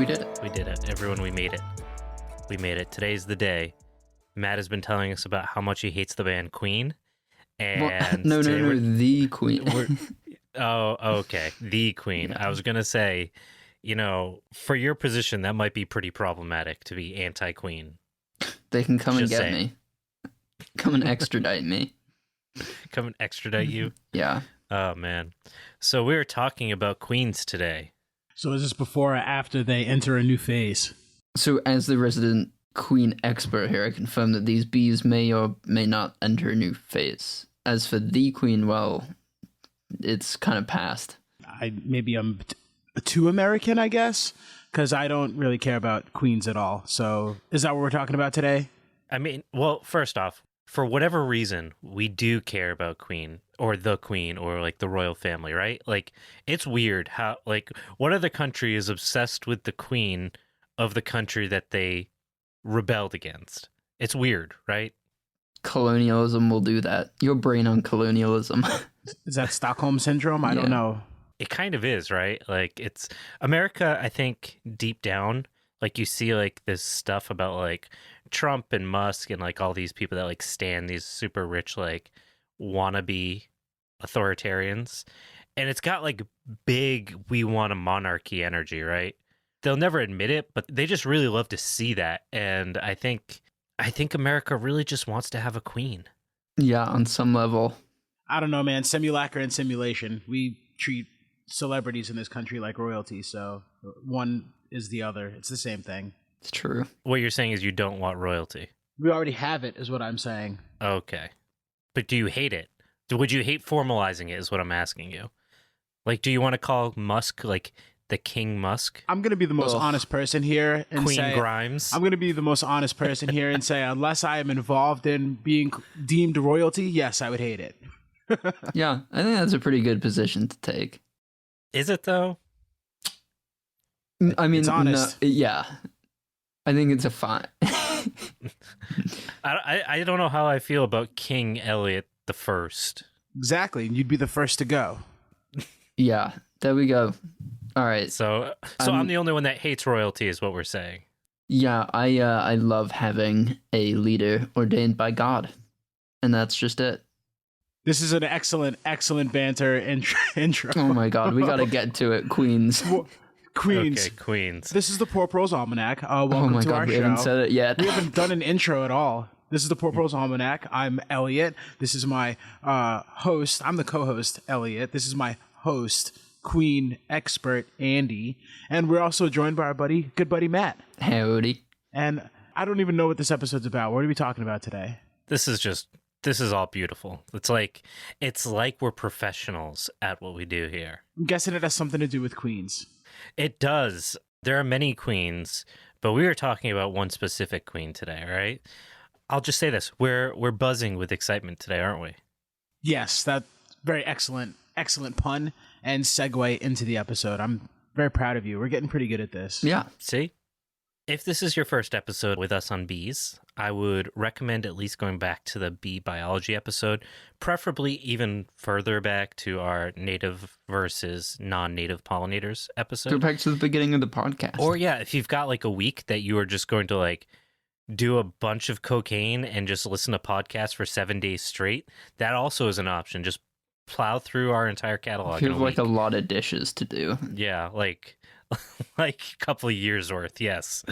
We did it. We did it. Everyone, we made it. We made it. Today's the day. Matt has been telling us about how much he hates the band Queen. And no, the Queen. Okay. The Queen. Yeah. I was going to say, for your position, that might be pretty problematic to be anti-Queen. They can come and get me. Come and extradite me. Come and extradite you? Yeah. Oh, man. So we were talking about Queens today. So is this before or after they enter a new phase? So as the resident Queen expert here, I confirm that these bees may or may not enter a new phase. As for the Queen, well, it's kind of past. Maybe I'm too American, I guess, because I don't really care about queens at all. So is that what we're talking about today? I mean, well, first off, for whatever reason, we do care about Queen or the Queen or like the royal family, right? Like, it's weird how, like, what other country is obsessed with the Queen of the country that they rebelled against? It's weird, right? Colonialism will do that. Your brain on colonialism. Is that Stockholm Syndrome? I don't know. It kind of is, right? Like, it's America, I think, deep down, like, you see, like, this stuff about, like, Trump and Musk and, like, all these people that, like, stand these super rich, like, wannabe authoritarians. And it's got, like, big, we want a monarchy energy, right? They'll never admit it, but they just really love to see that. And I think America really just wants to have a queen. Yeah, on some level. I don't know, man. Simulacra and simulation. We treat celebrities in this country like royalty, so one is the other. It's the same thing. It's true. What you're saying is you don't want royalty. We already have it, is what I'm saying. Okay. But do you hate it? Would you hate formalizing it, is what I'm asking you. Like, do you want to call Musk, like, the King Musk? I'm going to be the most honest person here and Queen say... Grimes? I'm going to be the most honest person here and say, unless I am involved in being deemed royalty, yes, I would hate it. Yeah, I think that's a pretty good position to take. Is it, though? I mean, it's honest. No, yeah. I think it's a fine. I don't know how I feel about King Elliot the First. Exactly. You'd be the first to go. Yeah, there we go. All right. So I'm the only one that hates royalty, is what we're saying. Yeah, I love having a leader ordained by God, and that's just it. This is an excellent banter intro. Oh my God, we got to get to it, Queens. Queens. Okay, Queens. This is the Poor Pro's Almanac. Welcome oh my to God, our we show. haven't said it yet. We haven't done an intro at all. This is the Poor Pro's Almanac. I'm Elliot. This is my host. I'm the co-host, Elliot. This is my host, Queen expert, Andy. And we're also joined by our good buddy, Matt. Howdy. And I don't even know what this episode's about. What are we talking about today? This is all beautiful. It's like we're professionals at what we do here. I'm guessing it has something to do with queens. It does. There are many queens, but we were talking about one specific queen today, right? I'll just say this. We're buzzing with excitement today, aren't we? Yes, that very excellent pun and segue into the episode. I'm very proud of you. We're getting pretty good at this. Yeah. See? If this is your first episode with us on bees, I would recommend at least going back to the bee biology episode, preferably even further back to our native versus non-native pollinators episode. Go back to the beginning of the podcast. Or yeah, if you've got like a week that you are just going to like do a bunch of cocaine and just listen to podcasts for 7 days straight, that also is an option. Just plow through our entire catalog. You have like a lot of dishes to do. Yeah, like a couple of years worth, yes.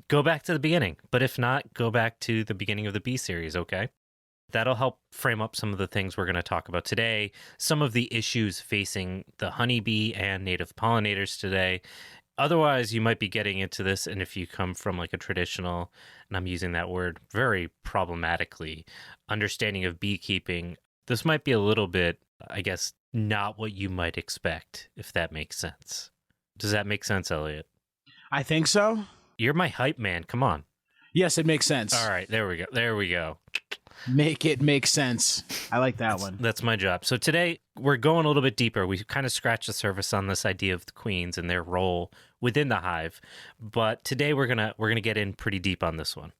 Go back to the beginning. But if not, go back to the beginning of the bee series, okay? That'll help frame up some of the things we're going to talk about today, some of the issues facing the honeybee and native pollinators today. Otherwise, you might be getting into this, and if you come from like a traditional, and I'm using that word very problematically, understanding of beekeeping, this might be a little bit, I guess, not what you might expect, if that makes sense. Does that make sense, Elliot? I think so. You're my hype man. Come on. Yes, it makes sense. All right, there we go. Make it make sense. I like that one. That's my job. So today we're going a little bit deeper. We kind of scratched the surface on this idea of the queens and their role within the hive, but today we're gonna get in pretty deep on this one.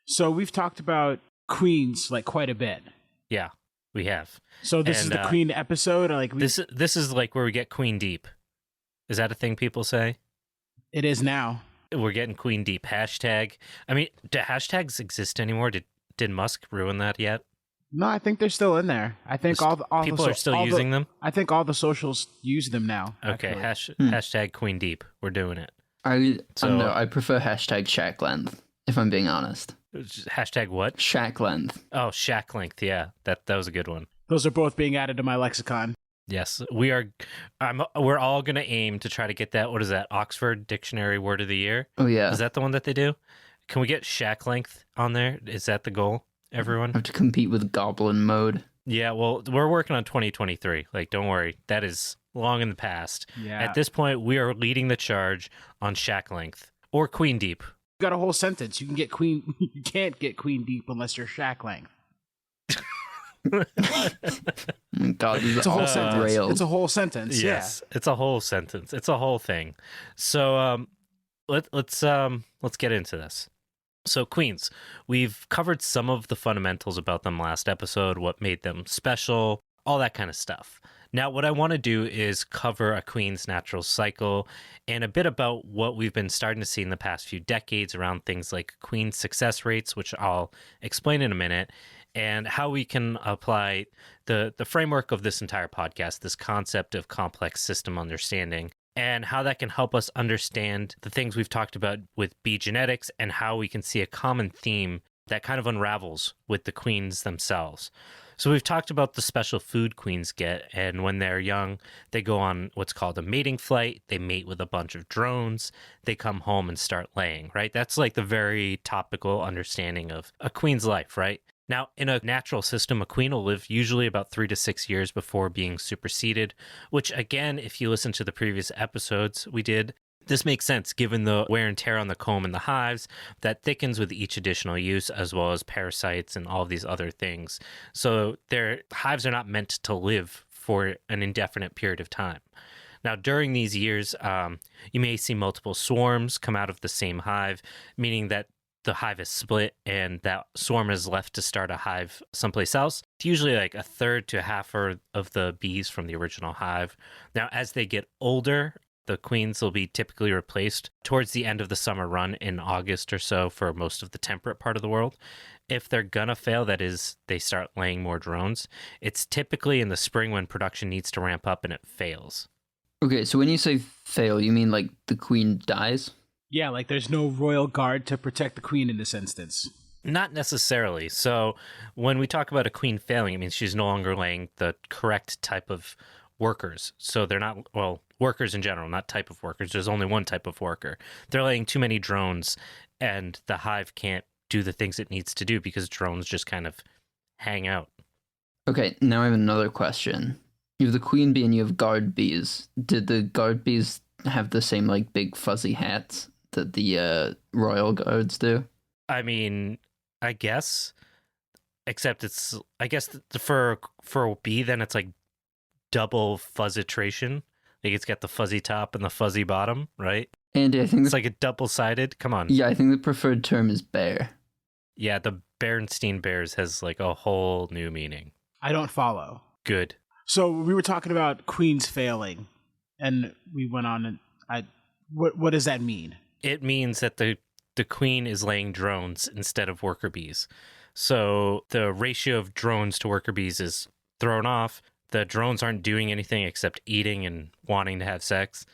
So we've talked about queens like quite a bit. Yeah, we have. So this is the queen episode. Like this is like where we get queen deep. Is that a thing people say? It is now. We're getting queen deep. Hashtag. I mean, do hashtags exist anymore? Did Musk ruin that yet? No, I think they're still in there. I think all people the, are still all using the, them. I think all the socials use them now. Okay, actually. hashtag queen deep. We're doing it. I don't know. I prefer hashtag shack length, if I'm being honest. Hashtag what? Shack length. Oh, shack length. Yeah, that was a good one. Those are both being added to my lexicon. Yes, we are. We're all going to aim to try to get that. What is that? Oxford Dictionary Word of the Year? Oh, yeah. Is that the one that they do? Can we get shack length on there? Is that the goal, everyone? I have to compete with goblin mode. Yeah, well, we're working on 2023. Like, don't worry. That is long in the past. Yeah. At this point, we are leading the charge on shack length or queen deep. You got a whole sentence. You can get queen. You can't get queen deep unless you're shack length. God, It's a whole sentence. railed. It's a whole sentence. Yes, it's a whole sentence. It's a whole thing. So let's get into this. So queens, we've covered some of the fundamentals about them last episode, what made them special, all that kind of stuff. Now, what I want to do is cover a queen's natural cycle and a bit about what we've been starting to see in the past few decades around things like queen success rates, which I'll explain in a minute, and how we can apply the framework of this entire podcast, this concept of complex system understanding, and how that can help us understand the things we've talked about with bee genetics and how we can see a common theme that kind of unravels with the queens themselves. So we've talked about the special food queens get, and when they're young, they go on what's called a mating flight. They mate with a bunch of drones. They come home and start laying, right? That's like the very topical understanding of a queen's life, right? Now, in a natural system, a queen will live usually about 3 to 6 years before being superseded, which again, if you listen to the previous episodes we did, this makes sense given the wear and tear on the comb and the hives that thickens with each additional use, as well as parasites and all of these other things. So their hives are not meant to live for an indefinite period of time. Now, during these years, you may see multiple swarms come out of the same hive, meaning that the hive is split and that swarm is left to start a hive someplace else. It's usually like a third to a half of the bees from the original hive. Now, as they get older, the queens will be typically replaced towards the end of the summer run in August or so for most of the temperate part of the world. If they're gonna fail, that is, they start laying more drones, it's typically in the spring when production needs to ramp up and it fails. Okay, so when you say fail, you mean like the queen dies? Yeah, like there's no royal guard to protect the queen in this instance. Not necessarily. So when we talk about a queen failing, it means she's no longer laying the correct type of workers. So they're not, well, workers in general, not type of workers. There's only one type of worker. They're laying too many drones and the hive can't do the things it needs to do because drones just kind of hang out. Okay, now I have another question. You have the queen bee and you have guard bees. Did the guard bees have the same like big fuzzy hats that the royal guards do? I mean, I guess, except it's, I guess for a bee, then it's like double fuzzitration. Like it's got the fuzzy top and the fuzzy bottom, right? Andy, I think it's like a double-sided. Come on. Yeah, I think the preferred term is bear. Yeah, the Berenstein Bears has like a whole new meaning. I don't follow. Good. So we were talking about queens failing, and we went on and what does that mean? It means that the queen is laying drones instead of worker bees. So the ratio of drones to worker bees is thrown off. The drones aren't doing anything except eating and wanting to have sex.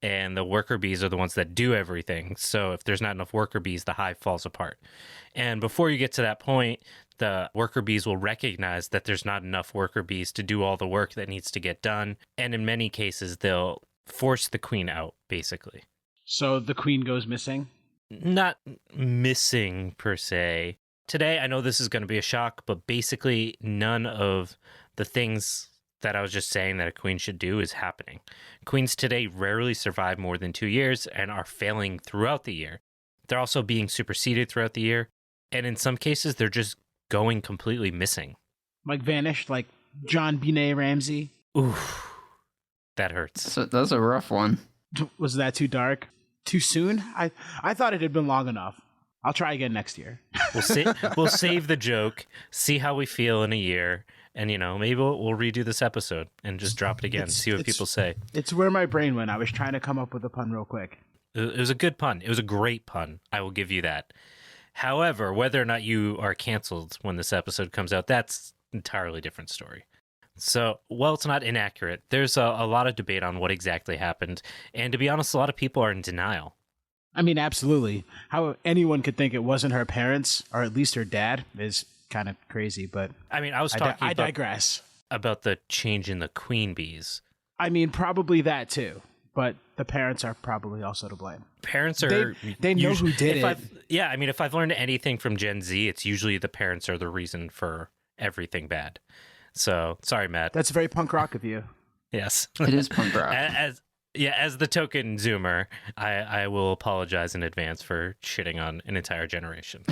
And the worker bees are the ones that do everything. So if there's not enough worker bees, the hive falls apart. And before you get to that point, the worker bees will recognize that there's not enough worker bees to do all the work that needs to get done. And in many cases, they'll force the queen out, basically. So the queen goes missing? Not missing, per se. Today, I know this is going to be a shock, but basically none of the things that I was just saying that a queen should do is happening. Queens today rarely survive more than 2 years and are failing throughout the year. They're also being superseded throughout the year. And in some cases, they're just going completely missing. Like vanished, like John Benet Ramsey? Oof. That hurts. So that's a rough one. Was that too dark? Too soon? I thought it had been long enough. I'll try again next year. We'll save the joke, see how we feel in a year, and, maybe we'll redo this episode and just drop it again, see what people say. It's where my brain went. I was trying to come up with a pun real quick. It was a good pun. It was a great pun. I will give you that. However, whether or not you are canceled when this episode comes out, that's an entirely different story. So, well, it's not inaccurate. There's a lot of debate on what exactly happened. And to be honest, a lot of people are in denial. I mean, absolutely. How anyone could think it wasn't her parents, or at least her dad, is kind of crazy. But I mean, I was talking I digress. About the change in the queen bees. I mean, probably that too. But the parents are probably also to blame. Parents are... They know who did it. Yeah, I mean, if I've learned anything from Gen Z, it's usually the parents are the reason for everything bad. So, sorry, Matt. That's very punk rock of you. Yes. It is punk rock. As the token Zoomer, I will apologize in advance for shitting on an entire generation.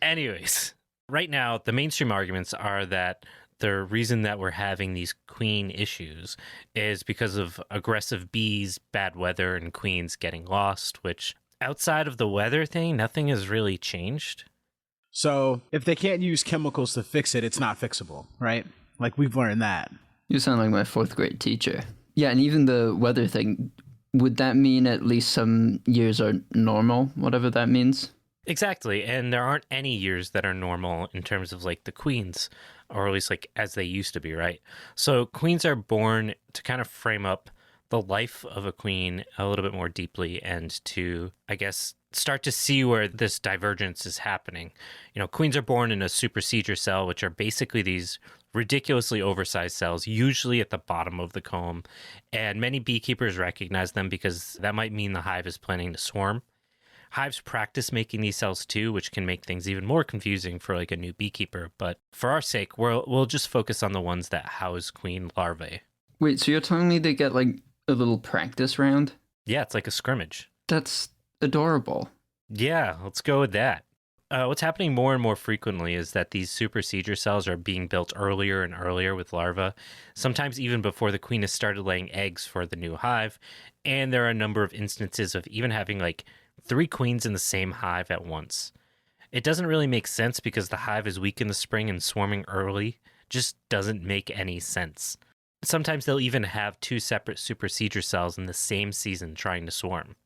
Anyways, right now, the mainstream arguments are that the reason that we're having these queen issues is because of aggressive bees, bad weather, and queens getting lost, which outside of the weather thing, nothing has really changed. So if they can't use chemicals to fix it, it's not fixable, right? Like, we've learned that. You sound like my 4th grade teacher. Yeah, and even the weather thing, would that mean at least some years are normal, whatever that means? Exactly, and there aren't any years that are normal in terms of like the queens, or at least like as they used to be, right? So queens are born to kind of frame up the life of a queen a little bit more deeply and to, I guess, start to see where this divergence is happening. You know, queens are born in a supersedure cell, which are basically these ridiculously oversized cells, usually at the bottom of the comb, and many beekeepers recognize them because that might mean the hive is planning to swarm. Hives practice making these cells too, which can make things even more confusing for like a new beekeeper. But for our sake, we'll just focus on the ones that house queen larvae. Wait, so you're telling me they get like a little practice round? Yeah, it's like a scrimmage. That's adorable. Yeah, let's go with that. What's happening more and more frequently is that these supersedure cells are being built earlier and earlier with larvae, sometimes even before the queen has started laying eggs for the new hive. And there are a number of instances of even having like 3 queens in the same hive at once. It doesn't really make sense because the hive is weak in the spring and swarming early just doesn't make any sense. Sometimes they'll even have 2 separate supersedure cells in the same season trying to swarm.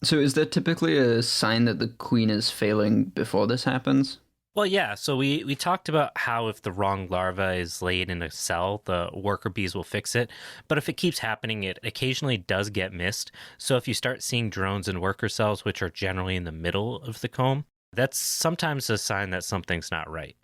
So is there typically a sign that the queen is failing before this happens? Well, yeah. So we talked about how if the wrong larva is laid in a cell, the worker bees will fix it. But if it keeps happening, it occasionally does get missed. So if you start seeing drones and worker cells, which are generally in the middle of the comb, that's sometimes a sign that something's not right.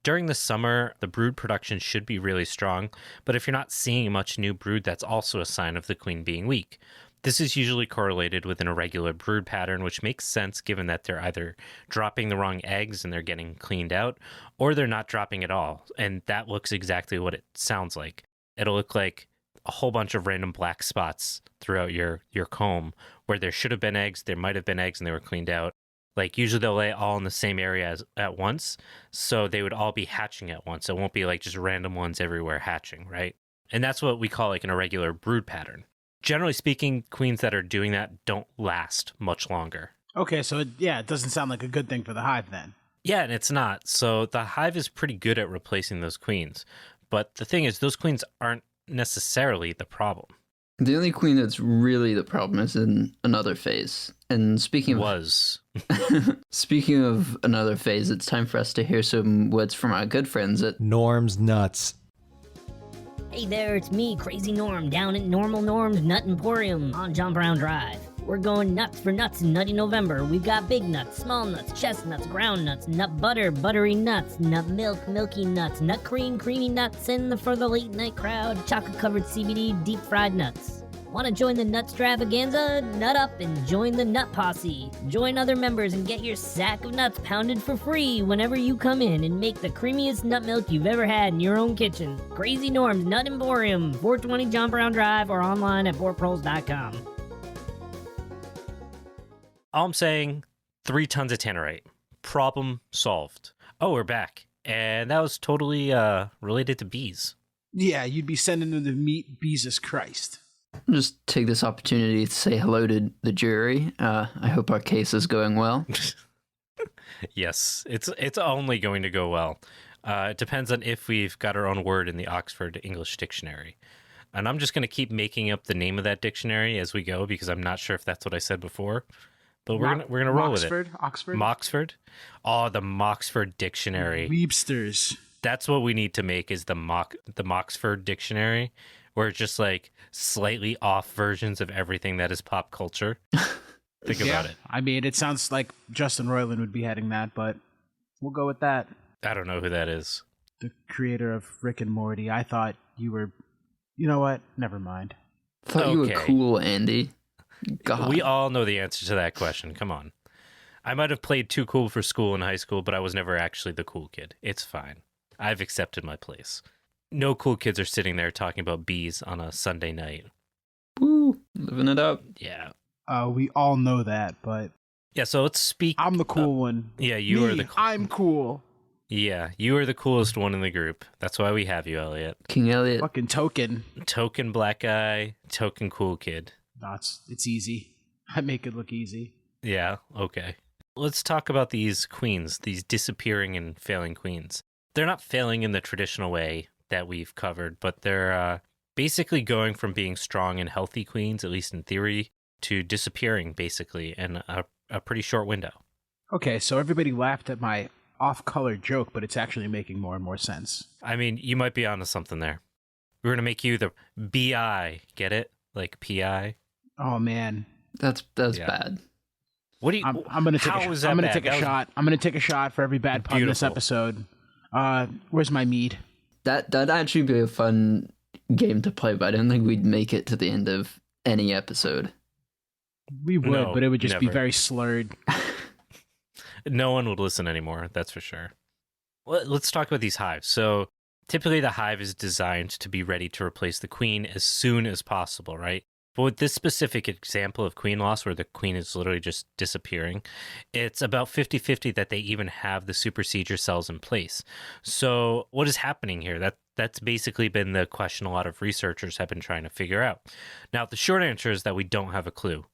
During the summer, the brood production should be really strong. But if you're not seeing much new brood, that's also a sign of the queen being weak. This is usually correlated with an irregular brood pattern, which makes sense given that they're either dropping the wrong eggs and they're getting cleaned out, or they're not dropping at all. And that looks exactly what it sounds like. It'll look like a whole bunch of random black spots throughout your comb where there should have been eggs, there might have been eggs, and they were cleaned out. Like usually they'll lay all in the same area at once, so they would all be hatching at once. It won't be like just random ones everywhere hatching, right? And that's what we call like an irregular brood pattern. Generally speaking, queens that are doing that don't last much longer. Okay, so it doesn't sound like a good thing for the hive then. Yeah, and it's not. So the hive is pretty good at replacing those queens. But the thing is, those queens aren't necessarily the problem. The only queen that's really the problem is in another phase. And speaking of another phase, it's time for us to hear some words from our good friends at Norm's Nuts. Hey there, it's me, Crazy Norm, down at Normal Norm's Nut Emporium on John Brown Drive. We're going nuts for nuts in Nutty November. We've got big nuts, small nuts, chestnuts, ground nuts, nut butter, buttery nuts, nut milk, milky nuts, nut cream, creamy nuts, and for the late night crowd, chocolate-covered CBD deep-fried nuts. Want to join the Nutstravaganza? Nut up and join the Nut Posse. Join other members and get your sack of nuts pounded for free whenever you come in and make the creamiest nut milk you've ever had in your own kitchen. Crazy Norm's Nut Emporium, 420 John Brown Drive, or online at portprols.com. All I'm saying, 3 tons of tannerite. Problem solved. Oh, we're back. And that was totally related to bees. Yeah, you'd be sending them to meet Jesus Christ. I'll just take this opportunity to say hello to the jury. I hope our case is going well. Yes, it's only going to go well. It depends on if we've got our own word in the Oxford English Dictionary. And I'm just going to keep making up the name of that dictionary as we go because I'm not sure if that's what I said before. But we're gonna roll with it. Oxford? Moxford? Oh, the Moxford Dictionary. Webster's. That's what we need to make is the Moxford Dictionary, where it's just like slightly off versions of everything that is pop culture. Think about it. I mean, it sounds like Justin Roiland would be heading that, but we'll go with that. I don't know who that is. The creator of Rick and Morty. I thought you were... You know what? Never mind. Thought you were cool, Andy. God. We all know the answer to that question. Come on. I might have played too cool for school in high school, but I was never actually the cool kid. It's fine. I've accepted my place. No cool kids are sitting there talking about bees on a Sunday night. Woo, living it up. Yeah. We all know that, but... Yeah, so let's speak... I'm the cool one. Yeah, you are the... I'm cool. Yeah, you are the coolest one in the group. That's why we have you, Elliot. King Elliot. Fucking token. Token black guy, token cool kid. It's easy. I make it look easy. Yeah, okay. Let's talk about these queens, these disappearing and failing queens. They're not failing in the traditional way that we've covered, but they're basically going from being strong and healthy queens, at least in theory, to disappearing, basically, in a pretty short window. Okay, so everybody laughed at my off-color joke, but it's actually making more and more sense. I mean, you might be onto something there. We're going to make you the BI, get it? Like PI? Oh, man. That's bad. What do you... I'm going to take a shot. I'm going to take a shot for every bad pun in this episode. Where's my mead? That'd actually be a fun game to play, but I don't think we'd make it to the end of any episode. We would, No, but it would just be never. very slurred. No one would listen anymore, that's for sure. Well, let's talk about these hives. So typically the hive is designed to be ready to replace the queen as soon as possible, right? But with this specific example of queen loss, where the queen is literally just disappearing, it's about 50-50 that they even have the supersedure cells in place. So what is happening here? That's basically been the question a lot of researchers have been trying to figure out. Now, the short answer is that we don't have a clue.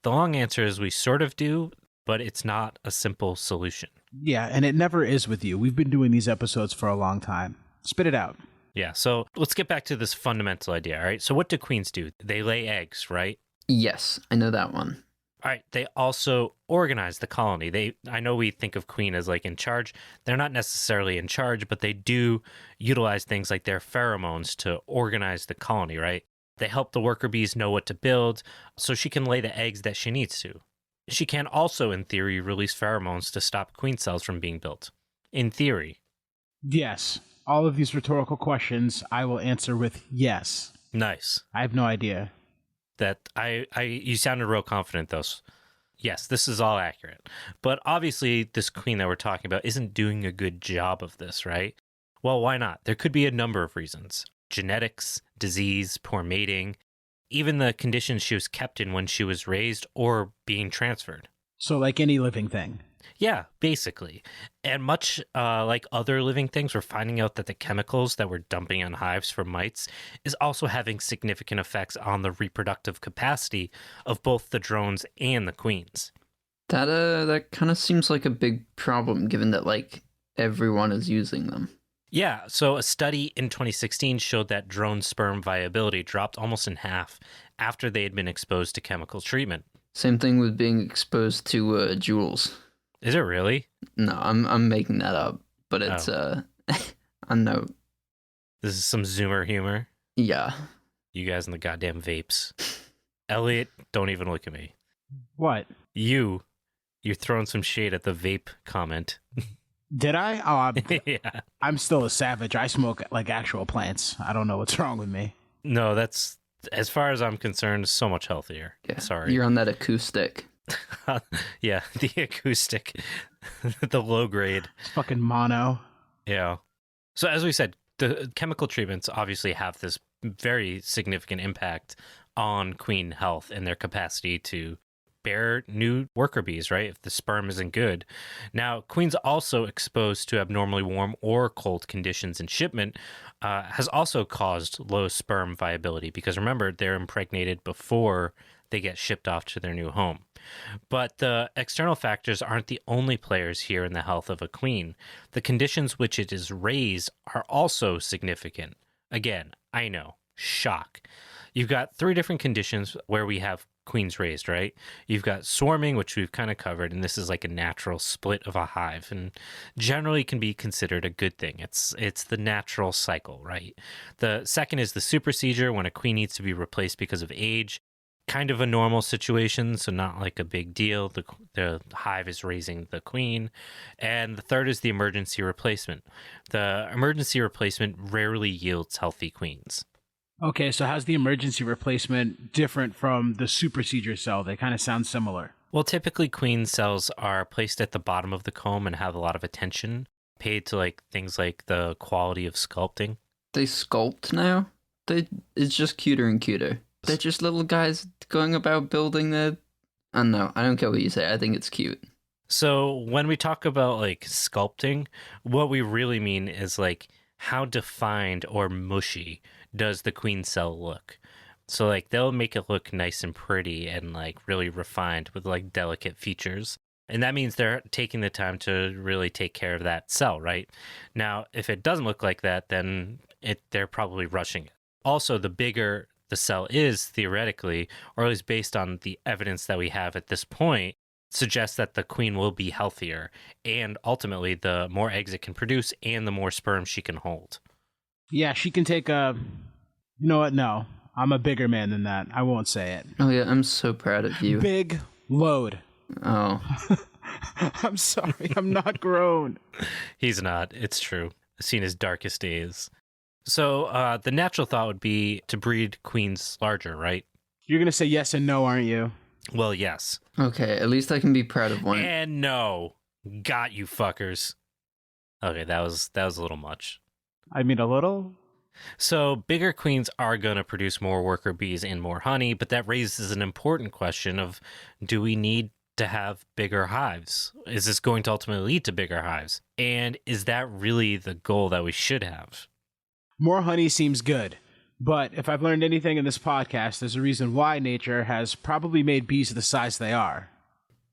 The long answer is we sort of do, but it's not a simple solution. Yeah, and it never is with you. We've been doing these episodes for a long time. Spit it out. Yeah, so let's get back to this fundamental idea, all right? So what do queens do? They lay eggs, right? Yes, I know that one. All right, they also organize the colony. I know we think of queen as like in charge. They're not necessarily in charge, but they do utilize things like their pheromones to organize the colony, right? They help the worker bees know what to build so she can lay the eggs that she needs to. She can also, in theory, release pheromones to stop queen cells from being built. In theory. Yes. All of these rhetorical questions, I will answer with yes. Nice. I have no idea. You sounded real confident, though. Yes, this is all accurate. But obviously, this queen that we're talking about isn't doing a good job of this, right? Well, why not? There could be a number of reasons. Genetics, disease, poor mating, even the conditions she was kept in when she was raised or being transferred. So like any living thing. Yeah, basically. And much like other living things, we're finding out that the chemicals that we're dumping on hives from mites is also having significant effects on the reproductive capacity of both the drones and the queens. That kind of seems like a big problem, given that like everyone is using them. Yeah, so a study in 2016 showed that drone sperm viability dropped almost in half after they had been exposed to chemical treatment. Same thing with being exposed to jewels. Is it really? No, I'm making that up, but it's a note. This is some Zoomer humor. Yeah. You guys in the goddamn vapes. Elliot, don't even look at me. What? You're throwing some shade at the vape comment. Did I? Oh, Yeah. I'm still a savage. I smoke like actual plants. I don't know what's wrong with me. No, that's, as far as I'm concerned, so much healthier. Yeah. Sorry. You're on that acoustic. Yeah, the acoustic, the low grade. It's fucking mono. Yeah. So as we said, the chemical treatments obviously have this very significant impact on queen health and their capacity to bear new worker bees, right? If the sperm isn't good. Now, queens also exposed to abnormally warm or cold conditions in shipment has also caused low sperm viability because remember, they're impregnated before they get shipped off to their new home. But the external factors aren't the only players here in the health of a queen. The conditions which it is raised are also significant. Again, I know, shock. You've got 3 different conditions where we have queens raised, right? You've got swarming, which we've kind of covered, and this is like a natural split of a hive, and generally can be considered a good thing. It's the natural cycle, right? The second is the supersedure, when a queen needs to be replaced because of age. Kind of a normal situation, so not like a big deal. The hive is raising the queen. And the third is the emergency replacement. The emergency replacement rarely yields healthy queens. Okay, so how's the emergency replacement different from the supersedure cell? They kind of sound similar. Well, typically queen cells are placed at the bottom of the comb and have a lot of attention paid to like things like the quality of sculpting. They sculpt now? It's just cuter and cuter. They're just little guys going about building their... I don't know. I don't care what you say. I think it's cute. So when we talk about like sculpting, what we really mean is like how defined or mushy does the queen cell look. So like they'll make it look nice and pretty and like really refined with like delicate features. And that means they're taking the time to really take care of that cell, right? Now, if it doesn't look like that, then they're probably rushing it. Also, the bigger the cell is theoretically, or at least based on the evidence that we have at this point, suggests that the queen will be healthier. And ultimately, the more eggs it can produce and the more sperm she can hold. Yeah, she can take a... You know what? No. I'm a bigger man than that. I won't say it. Oh, yeah. I'm so proud of you. Big load. Oh. I'm sorry. I'm not grown. He's not. It's true. I've seen his darkest days. So the natural thought would be to breed queens larger, right? You're going to say yes and no, aren't you? Well, yes. Okay, at least I can be proud of one. And no. Got you fuckers. Okay, that was a little much. I mean, a little? So bigger queens are going to produce more worker bees and more honey, but that raises an important question of, do we need to have bigger hives? Is this going to ultimately lead to bigger hives? And is that really the goal that we should have? More honey seems good. But if I've learned anything in this podcast, there's a reason why nature has probably made bees the size they are.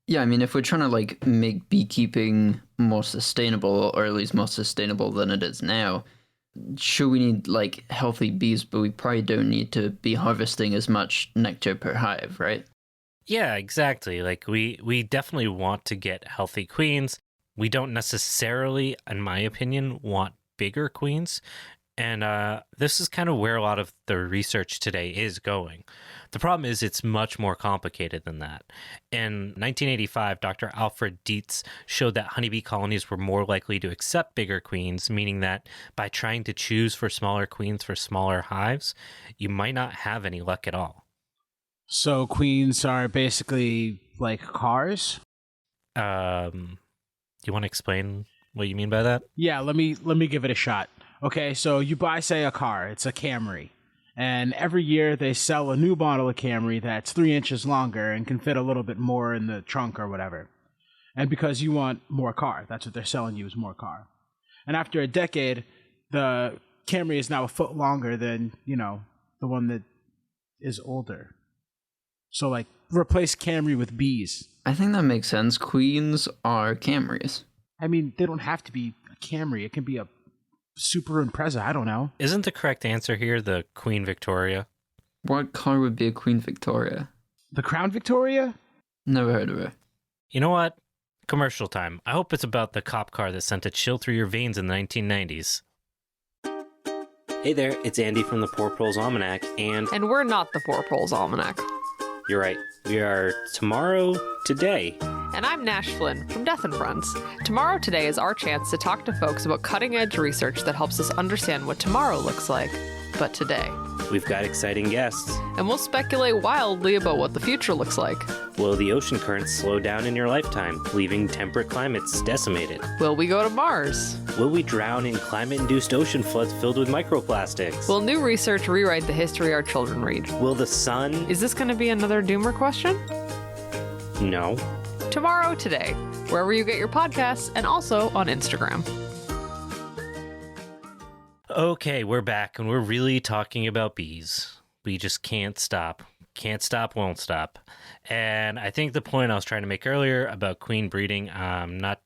Yeah, I mean, if we're trying to, like, make beekeeping more sustainable, or at least more sustainable than it is now, sure, we need, like, healthy bees, but we probably don't need to be harvesting as much nectar per hive, right? Yeah, exactly. Like, we definitely want to get healthy queens. We don't necessarily, in my opinion, want bigger queens. And this is kind of where a lot of the research today is going. The problem is it's much more complicated than that. In 1985, Dr. Alfred Dietz showed that honeybee colonies were more likely to accept bigger queens, meaning that by trying to choose for smaller queens for smaller hives, you might not have any luck at all. So queens are basically like cars? Do you want to explain what you mean by that? Yeah, let me give it a shot. Okay, so you buy, say, a car. It's a Camry. And every year they sell a new model of Camry that's 3 inches longer and can fit a little bit more in the trunk or whatever. And because you want more car, that's what they're selling you, is more car. And after a decade, the Camry is now a foot longer than, the one that is older. So, like, replace Camry with bees. I think that makes sense. Queens are Camrys. I mean, they don't have to be a Camry. It can be a Super Impreza, I don't know. Isn't the correct answer here the Queen Victoria? What car would be a Queen Victoria? The Crown Victoria? Never heard of her. You know what? Commercial time. I hope it's about the cop car that sent a chill through your veins in the 1990s. Hey there, it's Andy from the Poor Proles Almanac, and we're not the Poor Proles Almanac. You're right. We are Tomorrow Today. And I'm Nash Flynn from Death and Friends. Tomorrow Today is our chance to talk to folks about cutting-edge research that helps us understand what tomorrow looks like, but today. We've got exciting guests. And we'll speculate wildly about what the future looks like. Will the ocean currents slow down in your lifetime, leaving temperate climates decimated? Will we go to Mars? Will we drown in climate-induced ocean floods filled with microplastics? Will new research rewrite the history our children read? Will the sun... Is this going to be another doomer question? No. Tomorrow Today, wherever you get your podcasts, and also on Instagram. Okay, we're back, and we're really talking about bees. We just can't stop. Can't stop, won't stop. And I think the point I was trying to make earlier about queen breeding, I'm not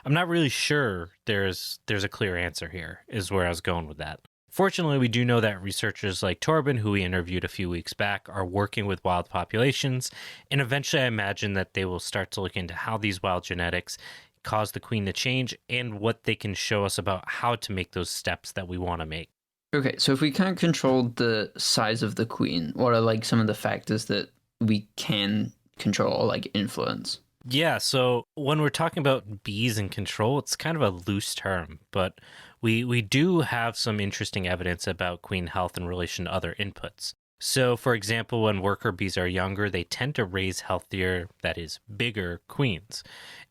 really sure there's a clear answer here, is where I was going with that. Fortunately, we do know that researchers like Torben, who we interviewed a few weeks back, are working with wild populations, and eventually I imagine that they will start to look into how these wild genetics cause the queen to change and what they can show us about how to make those steps that we want to make. Okay, so if we can't control the size of the queen, what are like some of the factors that we can control or like influence? Yeah, so when we're talking about bees and control, it's kind of a loose term, but we do have some interesting evidence about queen health in relation to other inputs. So, for example, when worker bees are younger, they tend to raise healthier, that is, bigger queens.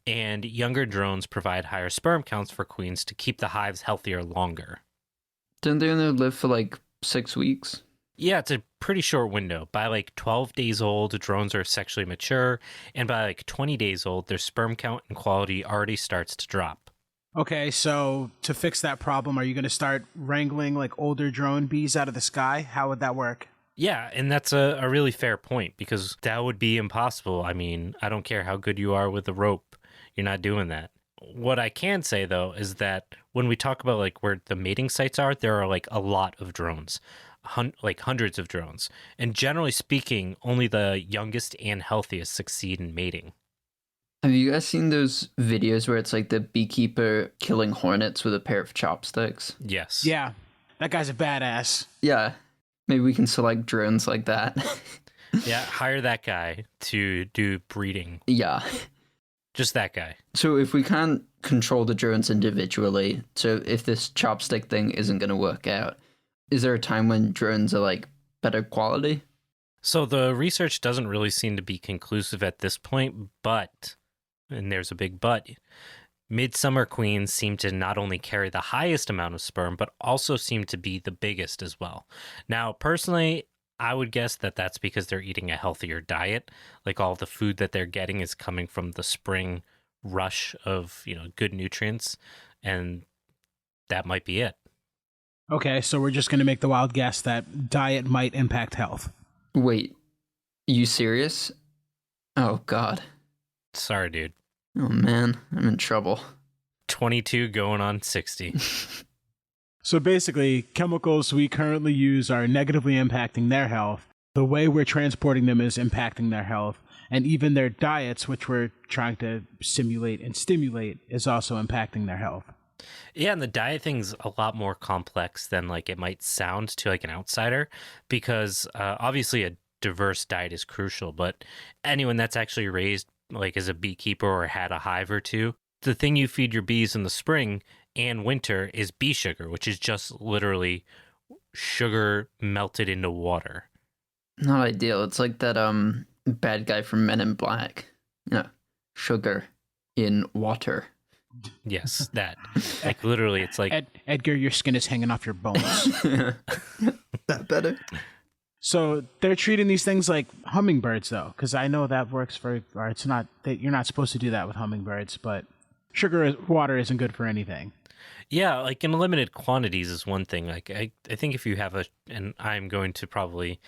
And younger drones provide higher sperm counts for queens to keep the hives healthier longer. Don't they only live for like 6 weeks? Yeah, it's a pretty short window. By like 12 days old, drones are sexually mature, and by like 20 days old, their sperm count and quality already starts to drop. Okay, so to fix that problem, are you going to start wrangling like older drone bees out of the sky? How would that work? Yeah, and that's a really fair point because that would be impossible. I mean, I don't care how good you are with the rope, you're not doing that. What I can say, though, is that when we talk about like where the mating sites are, there are like a lot of drones. Like hundreds of drones. And generally speaking, only the youngest and healthiest succeed in mating. Have you guys seen those videos where it's like the beekeeper killing hornets with a pair of chopsticks? Yes. Yeah, that guy's a badass. Yeah, maybe we can select drones like that. Yeah, hire that guy to do breeding. Yeah. Just that guy. So if we can't control the drones individually, so if this chopstick thing isn't going to work out, is there a time when drones are like better quality? So the research doesn't really seem to be conclusive at this point, but, and there's a big but, midsummer queens seem to not only carry the highest amount of sperm, but also seem to be the biggest as well. Now, personally, I would guess that that's because they're eating a healthier diet. Like all the food that they're getting is coming from the spring rush of, good nutrients, and that might be it. Okay, so we're just going to make the wild guess that diet might impact health. Wait, you serious? Oh, God. Sorry, dude. Oh, man, I'm in trouble. 22 going on 60. So basically, chemicals we currently use are negatively impacting their health. The way we're transporting them is impacting their health. And even their diets, which we're trying to simulate and stimulate, is also impacting their health. Yeah, and the diet thing's a lot more complex than like it might sound to like an outsider, because obviously a diverse diet is crucial, but anyone that's actually raised like as a beekeeper or had a hive or two, the thing you feed your bees in the spring and winter is bee sugar, which is just literally sugar melted into water. Not ideal. It's like that bad guy from Men in Black. Sugar in water. Yes, that. Like literally, it's like Edgar, your skin is hanging off your bones. That better? So they're treating these things like hummingbirds, though, because I know that works for. Or it's not that you're not supposed to do that with hummingbirds, but water isn't good for anything. Yeah, like in limited quantities is one thing. Like I think if you have and I'm going to probably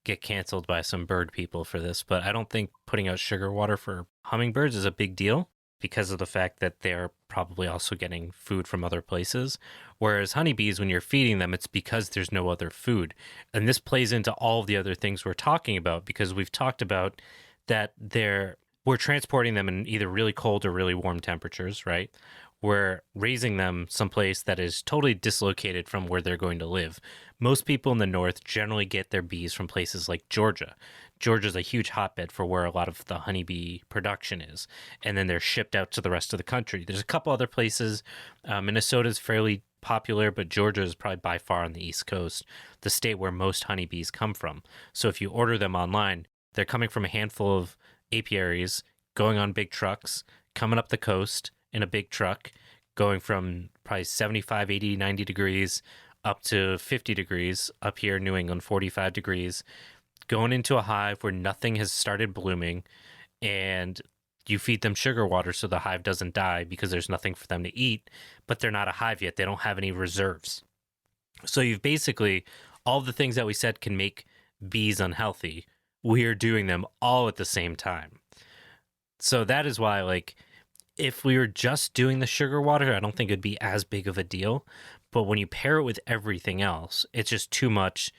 get canceled by some bird people for this, but I don't think putting out sugar water for hummingbirds is a big deal because of the fact that they're probably also getting food from other places. Whereas honeybees, when you're feeding them, it's because there's no other food. And this plays into all of the other things we're talking about, because we've talked about that we're transporting them in either really cold or really warm temperatures, right? We're raising them someplace that is totally dislocated from where they're going to live. Most people in the north generally get their bees from places like Georgia. Georgia's a huge hotbed for where a lot of the honeybee production is, and then they're shipped out to the rest of the country. There's a couple other places. Minnesota's fairly popular, but Georgia is probably by far on the East Coast, the state where most honeybees come from. So if you order them online, they're coming from a handful of apiaries, going on big trucks, coming up the coast in a big truck, going from probably 75, 80, 90 degrees up to 50 degrees, up here in New England, 45 degrees, going into a hive where nothing has started blooming, and you feed them sugar water so the hive doesn't die because there's nothing for them to eat, but they're not a hive yet. They don't have any reserves. So you've basically, all the things that we said can make bees unhealthy, we are doing them all at the same time. So that is why, like, if we were just doing the sugar water, I don't think it'd be as big of a deal. But when you pair it with everything else, it's just too much,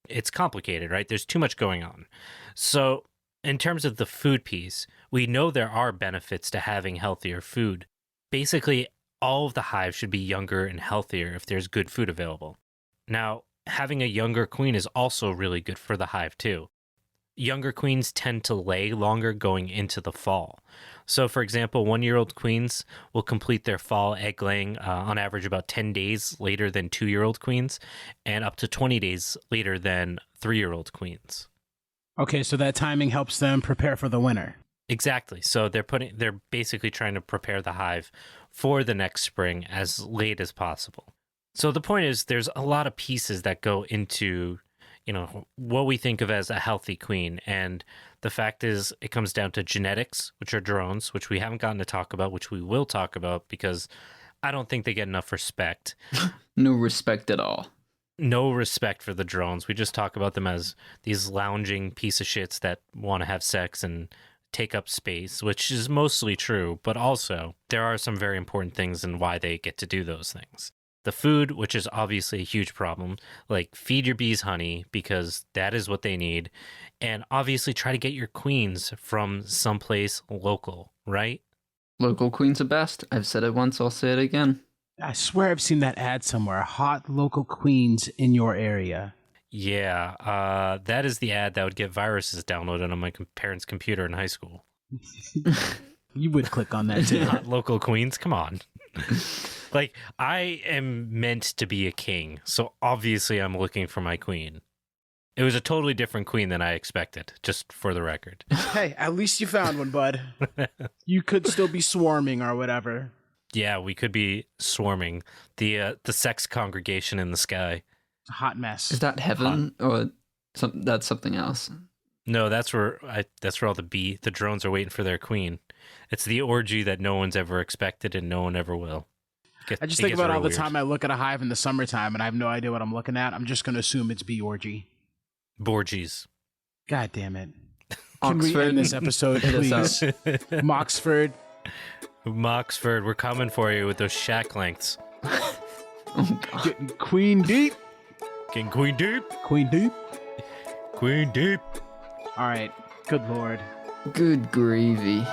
it's complicated, right? There's too much going on. So in terms of the food piece, we know there are benefits to having healthier food. Basically, all of the hives should be younger and healthier if there's good food available. Now, having a younger queen is also really good for the hive too. Younger queens tend to lay longer going into the fall. So, for example, 1-year-old queens will complete their fall egg laying on average about 10 days later than 2-year-old queens, and up to 20 days later than 3-year-old queens. Okay, so that timing helps them prepare for the winter. Exactly. So they're basically trying to prepare the hive for the next spring as late as possible. So the point is, there's a lot of pieces that go into, what we think of as a healthy queen. And the fact is, it comes down to genetics, which are drones, which we haven't gotten to talk about, which we will talk about because I don't think they get enough respect. No respect at all. No respect for the drones. We just talk about them as these lounging piece of shits that want to have sex and take up space, which is mostly true, but also there are some very important things in why they get to do those things. The food, which is obviously a huge problem, like feed your bees honey because that is what they need, and obviously try to get your queens from someplace local, right? Local queens are best. I've said it once, I'll say it again. I swear I've seen that ad somewhere. Hot local queens in your area. Yeah, that is the ad that would get viruses downloaded on my parents' computer in high school. You would click on that too. Not local queens, come on. Like, I am meant to be a king, so obviously I'm looking for my queen. It was a totally different queen than I expected, just for the record. Hey, at least you found one, bud. You could still be swarming or whatever. Yeah, we could be swarming the sex congregation in the sky. Hot mess. Is that heaven or that's something else? No, that's where all the drones are waiting for their queen. It's the orgy that no one's ever expected and no one ever will. I just think about all the time I look at a hive in the summertime and I have no idea what I'm looking at. I'm just going to assume it's bee orgy. Borgies. God damn it. Can we end this episode, please? Moxford. Moxford, we're coming for you with those shack lengths. Oh, God. Getting queen deep. Getting queen deep. Queen deep. Queen deep. All right. Good Lord. Good gravy.